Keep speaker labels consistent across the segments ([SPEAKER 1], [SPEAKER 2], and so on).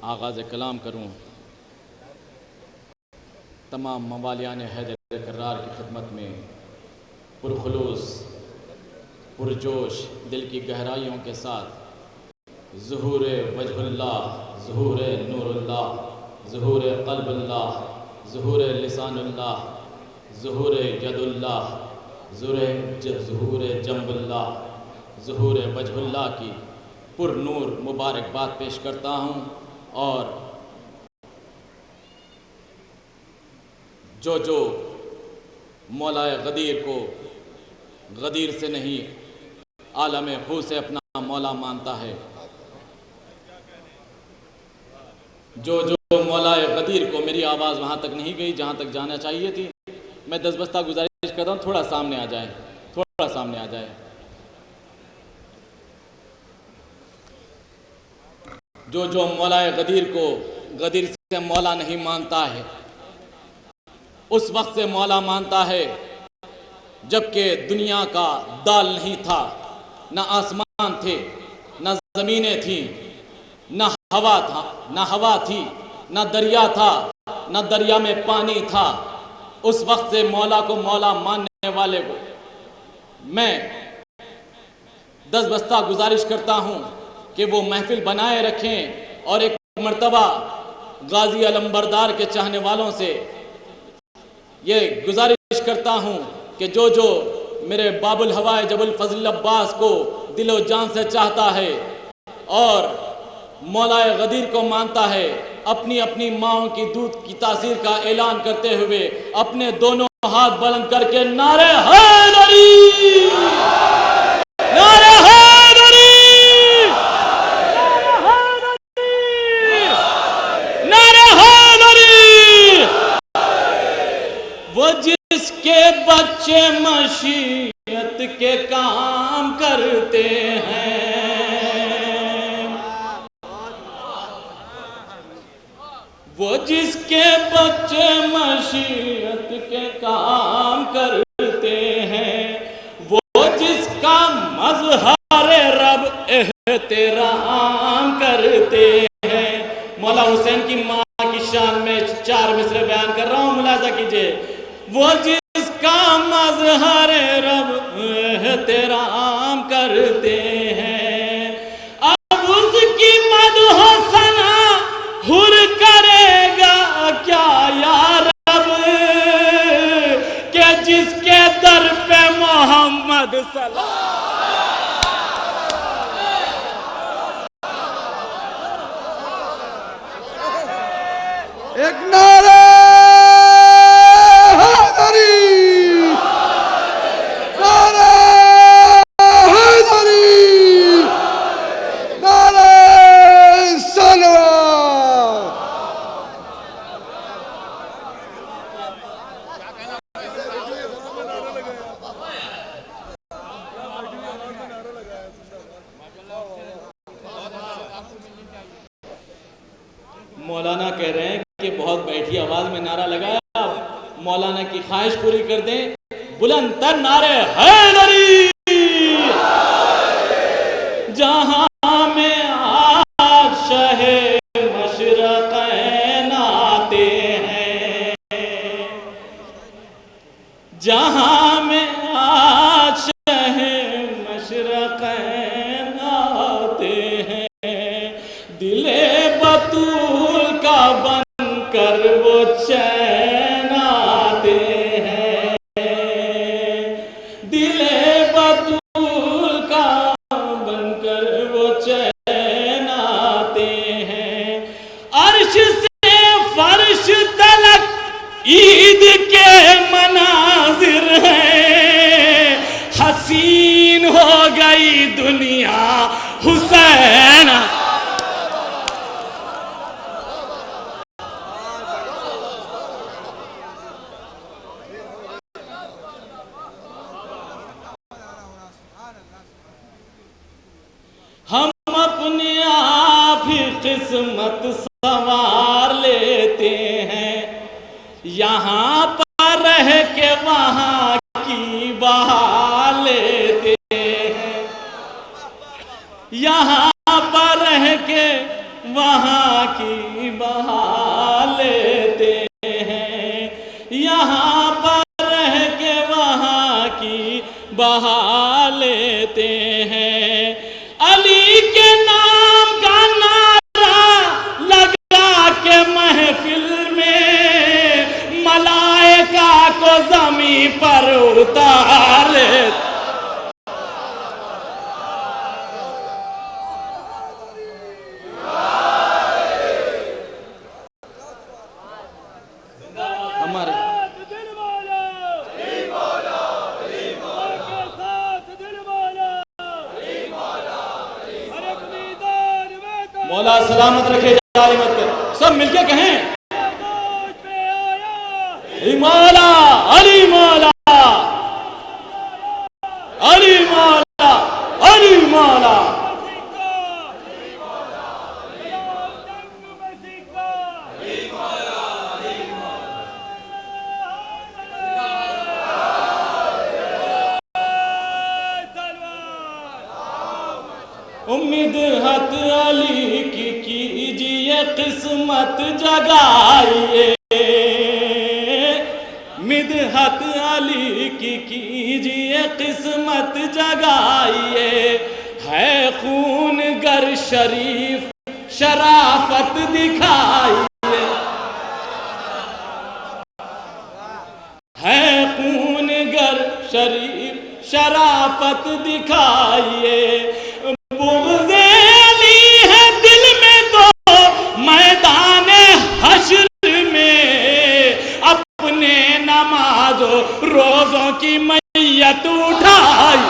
[SPEAKER 1] आगाज़ कलाम करूँ तमाम मवालियान हैदर करार की खिदमत में पुरखुलूस पुरजोश दिल की गहराइयों के साथ ज़ुहूर वजहुल्लाह, ज़ुहूर नूरुल्लाह, ज़ुहूर क़ल्बुल्लाह, ज़ुहूर लिसानुल्लाह, ज़ुहूर यदुल्लाह, ज़ुहूर जंबुल्लाह, ज़ुहूर वजहुल्लाह की पुरनूर मुबारकबाद पेश करता हूँ। और जो मौलाए गदीर को गदीर से नहीं आलम हू से अपना मौला मानता है, जो मौलाए गदीर को, मेरी आवाज़ वहाँ तक नहीं गई जहाँ तक जाना चाहिए थी। मैं दसबस्ता गुजारिश करता हूँ थोड़ा सामने आ जाए, थोड़ा सामने आ जाए। जो मौलाए गदीर को गदीर से मौला नहीं मानता है, उस वक्त से मौला मानता है जबकि दुनिया का दाल नहीं था, न आसमान थे, न ज़मीनें थी, न हवा थी, न दरिया था, न दरिया में पानी था। उस वक्त से मौला को मौला मानने वाले को मैं दसबस्ता गुजारिश करता हूँ कि वो महफिल बनाए रखें। और एक मर्तबा गाजी अलंबरदार के चाहने वालों से ये गुजारिश करता हूँ कि जो मेरे बाबुल हवाए जबुल फजल अब्बास को दिलो जान से चाहता है और मौलाए गदीर को मानता है, अपनी अपनी माओं की दूध की तासीर का ऐलान करते हुए अपने दोनों हाथ बुलंद करके नारे हैदरी, नारे हैदरी, नारे हैदरी। वो जिसके बच्चे मशीयत के काम करते हैं, वो जिसके बच्चे मशीयत के काम करते हैं, वो जिसका मज़हर रब एहतराम करते हैं। मौला हुसैन की माँ की शान में 4 मिसरे बयान कर रहा हूँ, मुलाजा कीजिए। वो जिसका मज़हर रब एहतराम करते हैं, अब उसकी मदह सना हुर करेगा क्या यार रब, के जिसके दर पे मोहम्मद सल्लल्लाहु
[SPEAKER 2] एक नारे हैदरी, नारे हैदरी, नारे सलवा।
[SPEAKER 1] मौलाना कह रहे हैं कि बहुत बैठी आवाज में नारा लगाया, मौलाना की ख्वाहिश पूरी कर दें, बुलंद तर नारे हैदरी। जहां में आज शहे मशरक़ैन आते हैं, जहां में आज शहे मशरक़ैन आते हैं, दिले बतूल का बनकर वो चैन आते हैं, दिले बतूल का बनकर वो चैन आते हैं। अर्श से फर्श तलक ईद के मनाजिर हैं, हसीन हो गई दुनिया हुसैन। हम अपने आप ही किस्मत संवार लेते हैं, यहाँ पर रह के वहाँ की बहार लेते हैं, यहाँ पर रह के वहाँ वहाँ की बहा लेते हैं, यहाँ पर रह के वहाँ की बहा लेते हैं। अली के नाम का नारा लगा के महफिल में मलाइका को जमीन पर उतार लेते। मौला सलामत रखे, जारी मत कर। सब मिलके कहें मौला अली मौला अली मौला अली मौला। उम्मीद हत अली की कीजिए किस्मत जगाइए, मिदहत अली की कीजिए किस्मत जगाइए। है खून गर शरीफ शराफत दिखाइए, है खून गर शरीफ शराफत दिखाइए। बुग़्ज़े अली है दिल में तो मैदान हश्र में अपने नमाजों रोजों की मैयत उठाई।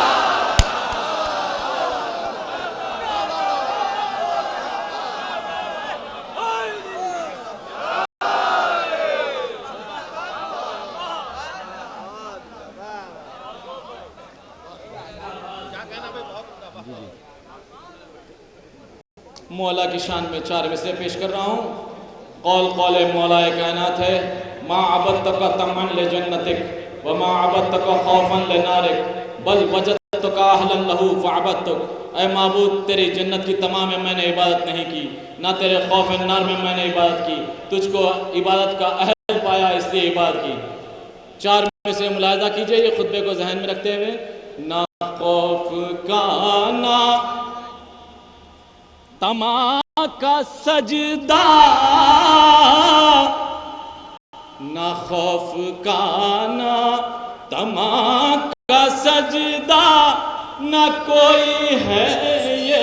[SPEAKER 1] मौला की शान में 4 मिसरे पेश कर रहा हूँ। कौल कौल मौलाए कायनात है, मा अबद्तका तमन ले जन्नतिक व मा अबद्तका खौफन ले नारिक बल वजदतका अहलन लहू फअबदतुक। ऐ माबूद, तेरी जन्नत की तमाम में मैंने इबादत नहीं की, ना तेरे खौफ नार में मैंने इबादत की, तुझको इबादत का अहल पाया इसलिए इबादत की। 4 मिसरे मुलाहिजा कीजिए ये खुतबे को जहन में रखते हुए। ना खौफ का ना तमा का सजदा, ना खौफ का ना तमा का सजदा, ना कोई है ये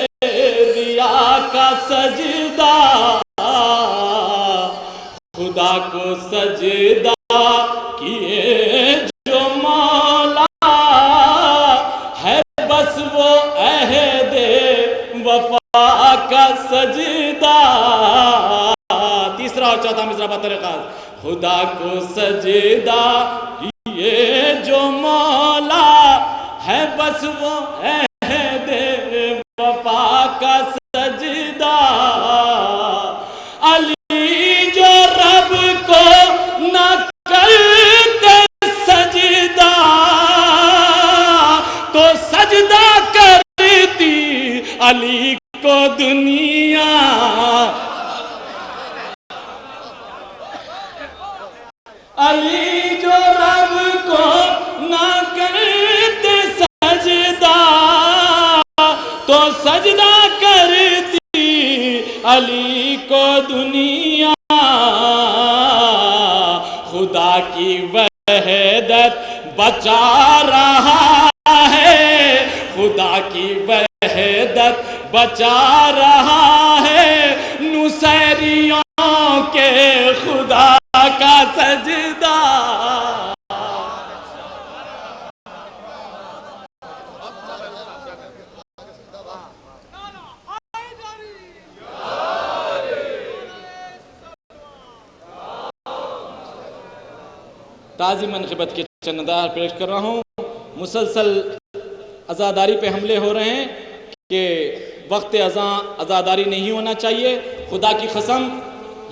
[SPEAKER 1] रिया का सजदा। खुदा को सजदा किए जो मौला है, बस वो अहदे वफा का सजदा। तीसरा और चौथा मिसरा बतरीका। खुदा को सजदा ये जो मौला है, बस वो अहदे वफा का सजदा। अली जो रब को न करते सजदा, तो सजदा करती अली को दुनिया। अली जो रब को ना करते सजदा, तो सजदा करती अली को दुनिया। खुदा की वहदत बचा रहा है, खुदा की वहदत बचा रहा है, नुसैरियों के खुदा का सजदा। ताज़ीमन ख़िबत के चंदार पेश कर रहा हूँ। मुसलसल आज़ादारी पे हमले हो रहे हैं कि वक्त आज़ादारी नहीं होना चाहिए। खुदा की कसम,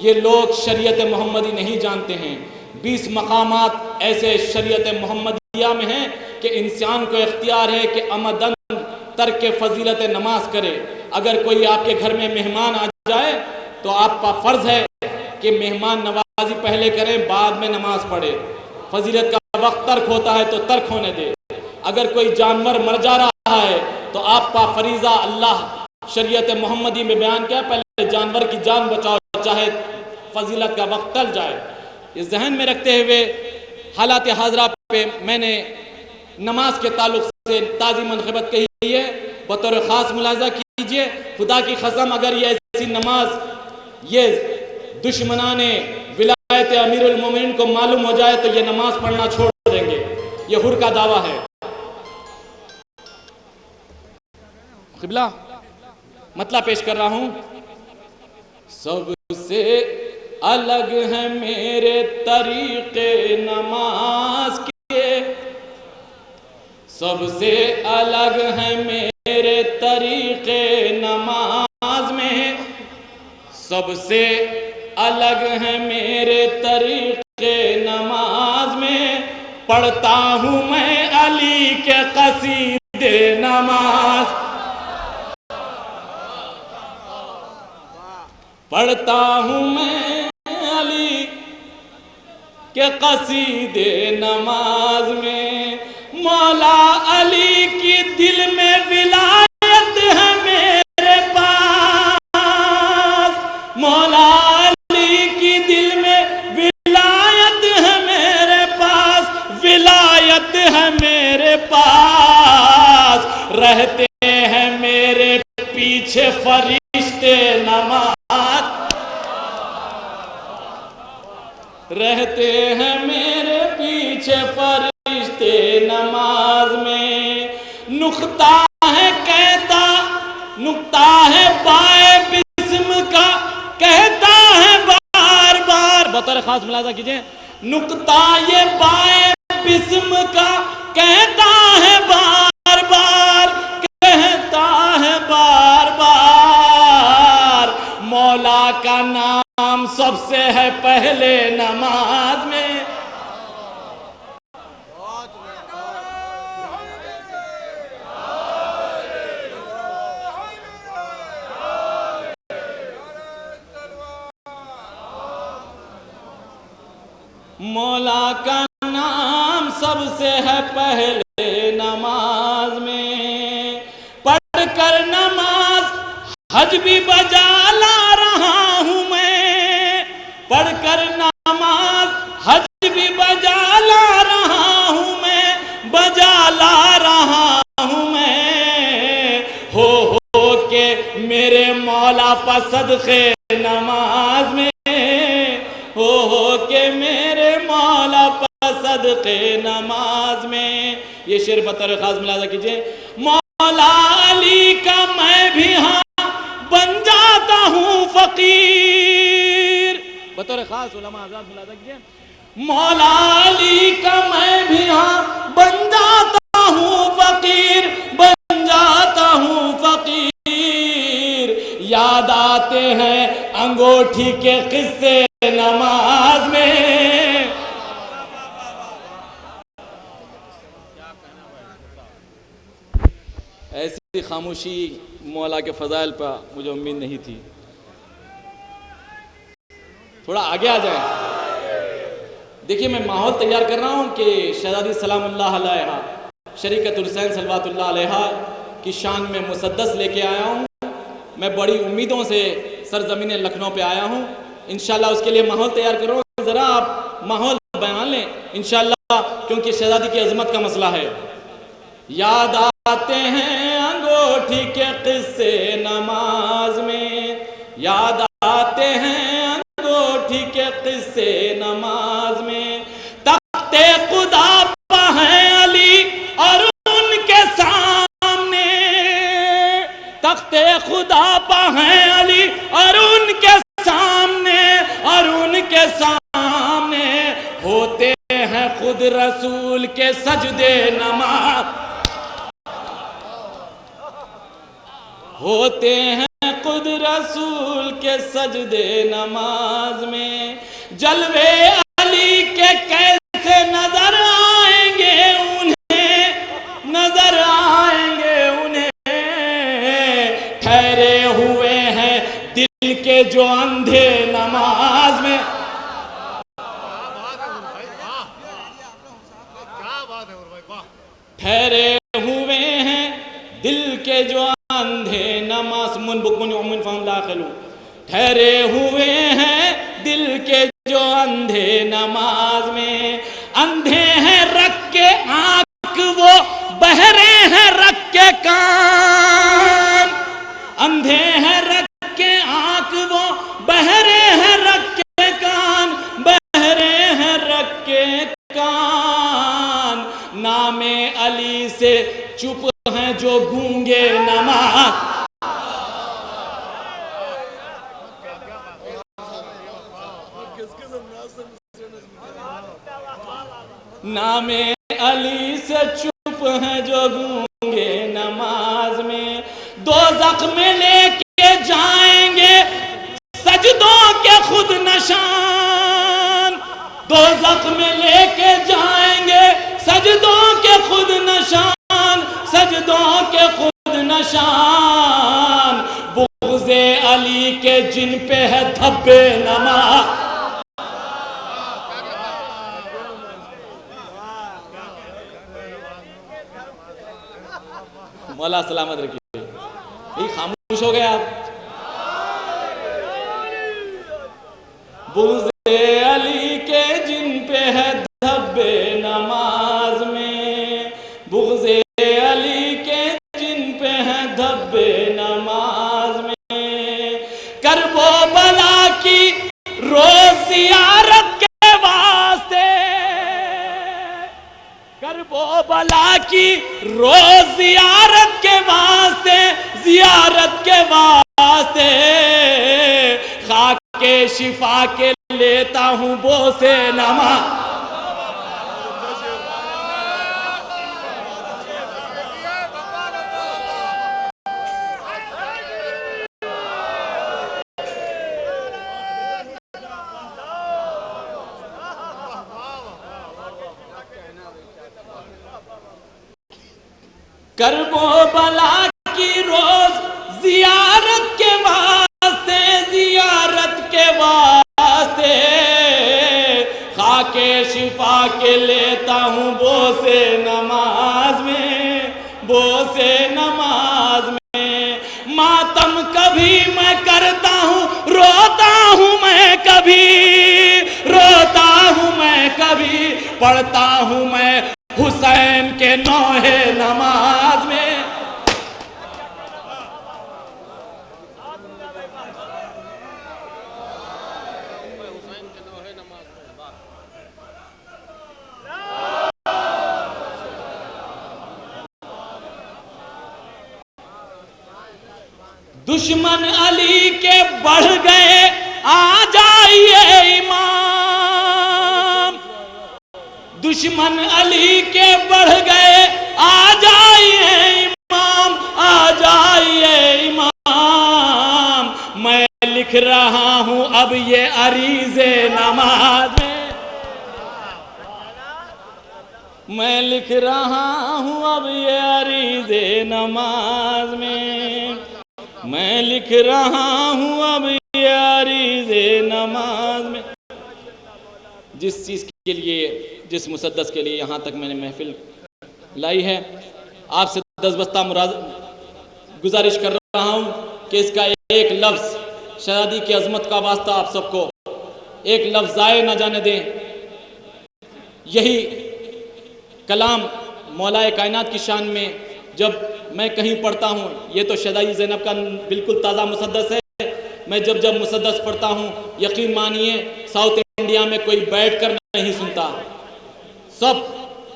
[SPEAKER 1] ये लोग शरीयत मोहम्मदी नहीं जानते हैं। 20 मकामात ऐसे शरीयत मोहम्मदिया में हैं कि इंसान को इख्तियार है कि अमदन तर्क फजीलत नमाज करे। अगर कोई आपके घर में मेहमान आ जाए तो आपका फर्ज है कि मेहमान नवाजी पहले करें, बाद में नमाज पढ़े। फजीलत का वक्त तर्क होता है तो तर्क होने दे। अगर कोई जानवर मर जा रहा है तो आपका फरीजा अल्लाह शरीयत मोहम्मदी में बयान किया, पहले जानवर की जान बचाओ, चाहे फजीलत का वक्त टल जाए। इस जहन में रखते हुए हालात हाजरा पे मैंने नमाज के ताल्लुक से ताज़ीमन खिदमत कही है। बतौर ख़ास मुलाजा कीजिए, खुदा की कसम अगर ये ऐसी नमाज ये दुश्मनाने विलायत अमीरुल मोमिनीन को मालूम हो जाए तो ये नमाज पढ़ना छोड़ देंगे। ये हुर का दावा है। क़िबला मतलब पेश कर रहा हूं, सबसे अलग है मेरे तरीके नमाज के, सबसे अलग है मेरे तरीके नमाज में, सबसे अलग है मेरे तरीके नमाज में। पढ़ता हूं मैं अली के कसीदे नमाज, पढ़ता हूं मैं अली के कसीदे नमाज में। मौला अली की दिल में विलायत है मेरे पास, मौला अली की दिल में विलायत है मेरे पास, विलायत है मेरे पास। रहते हैं मेरे पीछे फरिश्ते नमाज, रहते हैं मेरे पीछे फरिश्ते नमाज में। नुक्ता है कहता, नुक्ता है बाए बिस्म का, कहता है बार बार, बतौर खास मुलाजा कीजिए, नुक्ता ये बाए बिस्म का कहता है बार बार, कहता है बार बार। मौला का नाम सबसे है पहले नमाज में। मौला का नाम सबसे है पहले नमाज में। पढ़कर नमाज हज भी बजा ला रहा हूं मैं, पढ़कर नमाज हज भी बजा ला रहा हूं मैं, बजा ला रहा हूं मैं। हो के मेरे मौला पर सदके नमाज में, हो के मेरे मौला पर सदके नमाज में। ये शेर बतौर खास मुलाजा कीजिए, मौला अली का मैं भी हाँ बन जाता हूँ फकीर। बतौर खास उलमा आज़ाद मुलाजा कीजिए, मौला अली का मैं भी हाँ बन जाता हूँ फकीर, बन जाता हूँ फकीर। याद आते हैं अंगूठी के किस्से नमाज में। ऐसी खामोशी मौला के फजाइल पर मुझे उम्मीद नहीं थी। थोड़ा आगे आ जाए। देखिए मैं माहौल तैयार कर रहा हूं कि शहजादी सलामुल्लाह अलैहा शरीकत हुसैन सलवातुल्लाह अलैहा की शान में मुसद्दस लेके आया हूं। मैं बड़ी उम्मीदों से सरजमीन लखनऊ पे आया हूं। इंशाल्लाह उसके लिए माहौल तैयार कर रहा हूं। जरा आप माहौल बयान लें इंशाल्लाह, क्योंकि शहजादी की अजमत का मसला है। याद आते हैं अंगूठी के किस्से नमाज में, याद आते हैं अंगूठी के किस्से नमाज में। तख्ते खुदा पा है अली और उनके सामने, तख्ते खुदा पा है अली और उनके सामने, और उनके सामने होते हैं खुद रसूल के सजदे नमाज, होते हैं खुद रसूल के सजदे नमाज में। जलवे अली के कैसे नजर आएंगे उन्हें, नजर आएंगे उन्हें। ठहरे हुए हैं दिल के जो अंधे नमाज में, ठहरे हुए हैं दिल के जो अंधे नमाज, ठहरे हुए हैं दिल के जो अंधे नमाज में। अंधे हैं रख के आंख वो, बहरे हैं रख के कान। अंधे हैं रख के आंख वो, बहरे हैं रख के कान, बहरे हैं रख के कान। नामे अली से चुप हैं जो गूंगे नमाज। नामे अली से चुप हैं जो गूंगे नमाज में। दोज़ख में लेके जाएंगे सजदों के खुद नशान। दोज़ख में लेके जाएंगे सजदों के खुद नशान, सजदों के खुद नशान। बुग़्ज़े अली के जिन पे है धब्बे नमाज। मौला सलामत रखिए। भाई खामोश हो गए आप। बुग़्ज़े अली के जिन पे है धब्बे नमाज में, बुग़्ज़े अली के जिन पे है धब्बे नमाज में। करबो बला की रोज़ ज़ियारत के वास्ते, करबो बला की रोज़ ज़ियारत के वास्ते, ज़ियारत के वास्ते। खाके शिफा के लेता हूँ बोसे नमाज। करबो बला की रोज जियारत के वास्ते, जियारत के वास्ते। खाके शिफा के लेता हूँ बोसे नमाज में, बोसे नमाज में। मातम कभी मैं करता हूँ, रोता हूँ मैं कभी, रोता हूँ मैं कभी। पढ़ता हूँ मैं हुसैन के नौहे नमाज में। दुश्मन अली के बढ़ गए आ जाइए इमाम। दुश्मन अली के बढ़ गए आ जाइए इमाम, आ जाइए इमाम। मैं लिख रहा हूं अब ये अरीज़े नमाज में, मैं लिख रहा हूं अब ये अरीज़े नमाज में, मैं लिख रहा हूं अब ये अरीज़े नमाज में। जिस चीज़ के लिए, जिस मुसद्दस के लिए यहाँ तक मैंने महफिल लाई है, आपसे दस्तबस्ता गुजारिश कर रहा हूँ कि इसका एक लफ्ज़ शहज़ादी की अज़मत का वास्ता आप सबको एक लफ्ज़ ज़ाये न जाने दें। यही कलाम मौलाए कायनात की शान में जब मैं कहीं पढ़ता हूँ, ये तो शहज़ादी ज़ैनब का बिल्कुल ताज़ा मुसद्दस है। मैं जब जब मुसद्दस पढ़ता हूँ, यकीन मानिए साउथ इंडिया में कोई बैठ कर नहीं सुनता, सब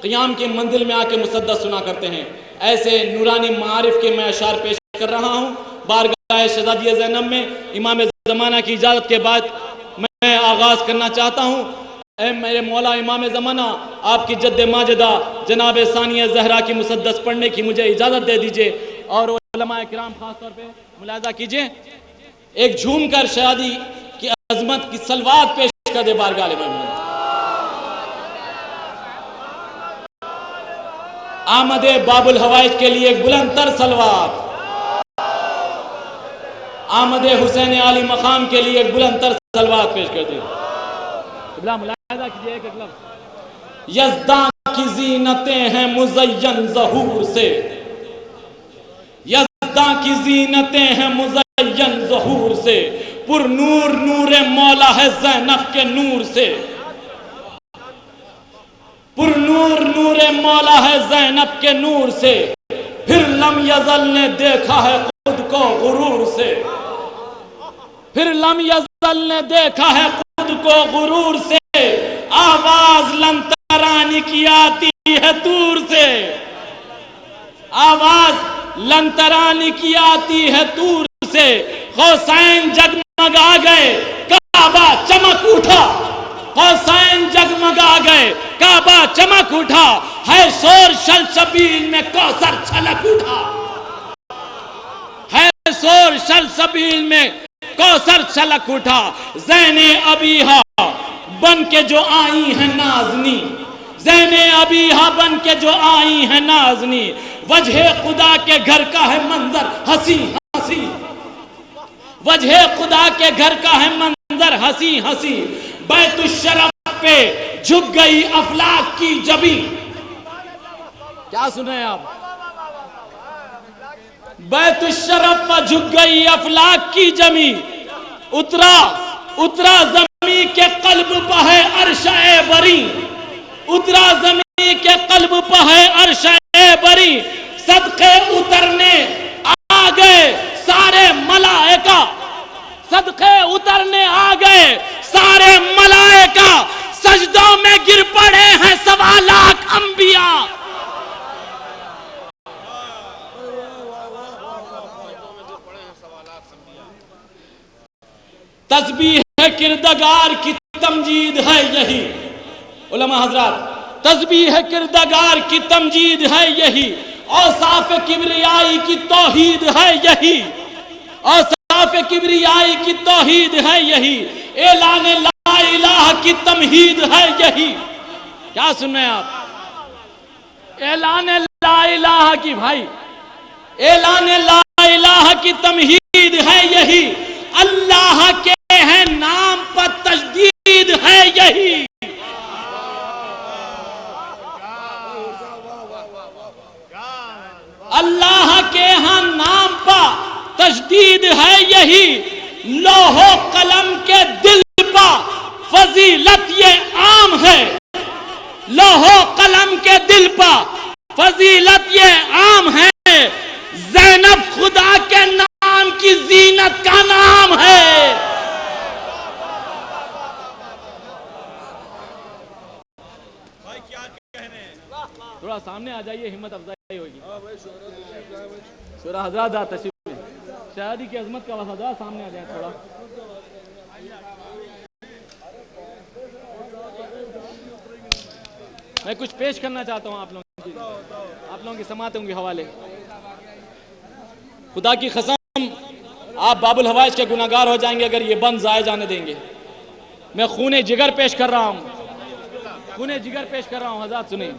[SPEAKER 1] क़ियाम की मंजिल में आके मुसद्दस सुना करते हैं। ऐसे नूरानी मारिफ के मैं अशार पेश कर रहा हूँ बारगाह शहज़ादी ज़ैनब में। इमाम ज़माना की इजाज़त के बाद मैं आगाज़ करना चाहता हूँ। ऐ मेरे मौला इमाम ज़माना, आपकी जद्द माजिदा जनाब सानिया ज़हरा की मुसद्दस पढ़ने की मुझे इजाज़त दे दीजिए। और उलमाए किराम ख़ास तौर पे मुलाज़ा कीजिए, एक झूम कर शहज़ादी की अज़मत की सलवात पेश कर दे बारगाह में। आमदे बाबुल हवाइज के लिए एक बुलंद तर सलवात, आमद हुसैन अली मकाम के लिए एक बुलंदतर सलवात पेश कर दी। मुलाहिजा कीजिए एक लफ्ज़, यज़दां की ज़ीनतें हैं मुज़य्यन ज़हूर से, यज़दां की ज़ीनतें हैं मुज़य्यन ज़हूर से, पुर नूर नूर मौला है ज़ैनब के नूर से, पुर नूर नूर मौला है ज़ैनब के नूर से, फिर लम यज़ल ने देखा है खुद को गुरूर से, फिर लम यज़ल ने देखा है खुद को गुरूर से, आवाज लंतरानी की आती है दूर से, आवाज लंतरानी की आती है दूर से, हुसैन जगमगा गए काबा चमक उठा, हुसैन जगमगा गए काबा चमक उठा, है शोर सलसबील में कौसर छलक उठा, है शोर सलसबील में कौसर छलक उठा, ज़ैने अबीहा बन के जो आई है नाज़नी, ज़ैने अबीहा बन के जो आई है नाज़नी, वजह खुदा के घर का है मंजर हंसी हंसी, वजह खुदा के घर का है मंजर हंसी हंसी, बैतुश्शरफ पे झुक गई अफलाक की जबी। क्या सुन रहे हैं आप? बैतुश्शरफ पर झुक गई अफलाक की जमी, उतरा उतरा जमी के कल्ब पर है अर्श-ए बरी, उतरा जमी के कल्ब पर है अर्श-ए बरी, सदके उतरने आ गए सारे मलाइका, सदके उतरने आ गए सारे मलाइका, सजदों में गिर पड़े हैं 1.25 लाख अंबिया। तस्बीह है किरदगार की तमजीद है यही, उलमा हजरात, तस्बीह है किरदगार की तमजीद है यही, औसाफ किब्रियाई की तौहीद है यही, औसाफ किब्रियाई की तौहीद है यही, ऐलान ला इलाहा की तमहीद है यही। क्या सुन रहे हैं आप? ऐलान ला इलाहा की, भाई ऐलान ला इलाहा की तमहीद है यही, अल्लाह के हैं नाम पर तजदीद है यही, अल्लाह के यहाँ नाम पर तजदीद है यही, लोहो कलम के दिल पर फजीलत ये आम है, लोहो कलम के दिल पर फजीलत ये आम है, ज़ैनब खुदा के नाम की जीनत का नाम है। थोड़ा सामने आ जाइए, हिम्मत अफजाई होगी। सूरा हज़रात तशरीफ शादी की अजमत का वफादार सामने आ जाए थोड़ा। मैं कुछ पेश करना चाहता हूँ आप लोगों की समातों के हवाले। खुदा की कसम, आप बाबुल हवाइज के गुनाहगार हो जाएंगे अगर ये बंद जाए जाने देंगे। मैं खूने जिगर पेश कर रहा हूँ, खूने जिगर पेश कर रहा हूँ। हज़रात सुनिए,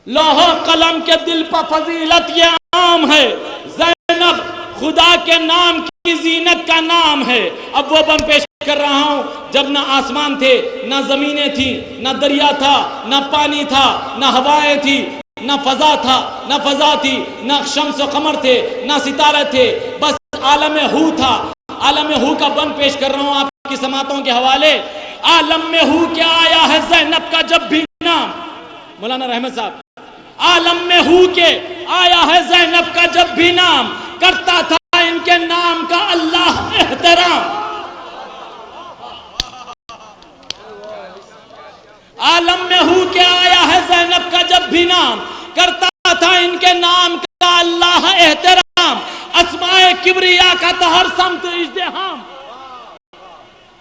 [SPEAKER 1] लोहो कलम के दिल पर फजीलत ये आम है, ज़ैनब खुदा के नाम की जीनत का नाम है। अब वो बम पेश कर रहा हूं जब ना आसमान थे, ना जमीनें थी, ना दरिया था, ना पानी था, ना हवाएं थी, ना फजा था, ना फजा थी, ना शम्स व कमर थे, ना सितारे थे, बस आलम हू था। आलम हू का बम पेश कर रहा हूं आपकी समातों के हवाले। आलम में हू क्या आया है ज़ैनब का जब भी नाम, मौलाना रहमत साहब, आलम में हू के आया है ज़ैनब का जब भी नाम, करता था इनके नाम का अल्लाह एहतराम। आलम में हू के आया है ज़ैनब का जब भी नाम, करता था इनके नाम का अल्लाह एहतराम। अस्माए किब्रिया का तो हर समत इज्तिहाम,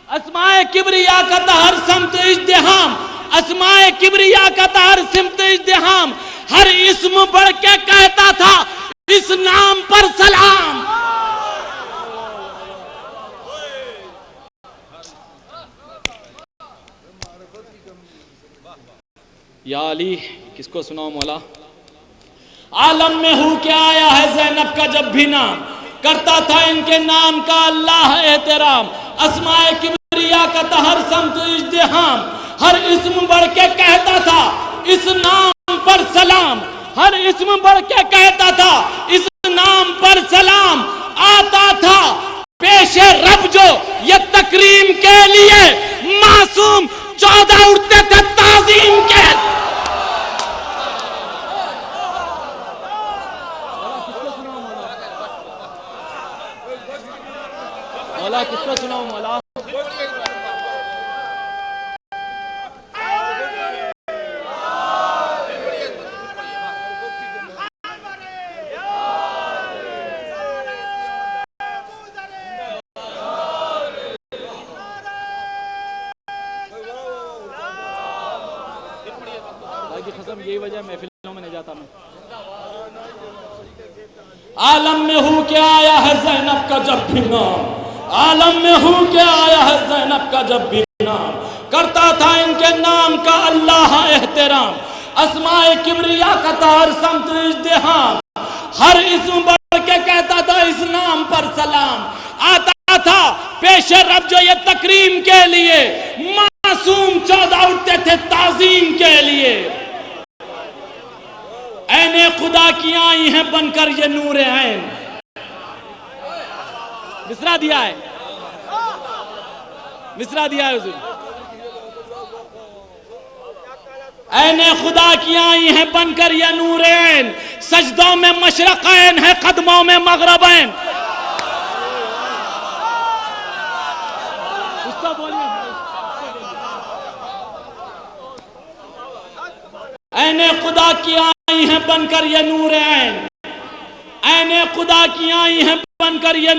[SPEAKER 1] अस्माए किब्रिया का तो हर समत इज्तिहाम, अस्माए किब्रिया का तो हर सिमत इज्तिहाम। हर इस्म बढ़ के कहता था इस नाम पर सलाम। या अली, किसको सुनाओ मौला। आलम में हूं के आया है ज़ैनब का जब भी नाम, करता था इनके नाम का अल्लाह एहतराम। अस्माए किबरिया का था हर समत इज्तिहाम, हर इस्म बढ़ के कहता था इस नाम पर सलाम, हर इस्म बढ़ के कहता था इस नाम पर सलाम। आता था पेशे रब जो ये तकरीम के लिए, मासूम 14 उठते थे ताजीम के। मौला किसको सुनाऊं मौला? कसम यही वजह महफिलों में नहीं जाता मैं। आलम में हूं के आया है ज़ैनब का जब भी नाम, आलम में हूं के आया है ज़ैनब का जब भी नाम, करता था इनके नाम का अल्लाह एहतराम। अस्माए किबरिया का था हर समत इज्तिहाम, हर इस्म बढ़ के कहता था इस नाम पर सलाम। आता था पेशे रब जो ये तकरीम के लिए, मासूम 14 उठते थे ताजीम के लिए। ऐने खुदा की आई हैं बनकर ये नूर ऐन, मिसरा दिया है, मिसरा दिया है उसने। ऐने खुदा की आई हैं बनकर ये नूर ऐन, सजदों में मशरक़ैन है कदमों में मग़रबैन। उसको बोलिए। ऐने खुदा की आई हैं बनकर ये नूर ऐन, ऐने खुदा की आई हैं बनकर ये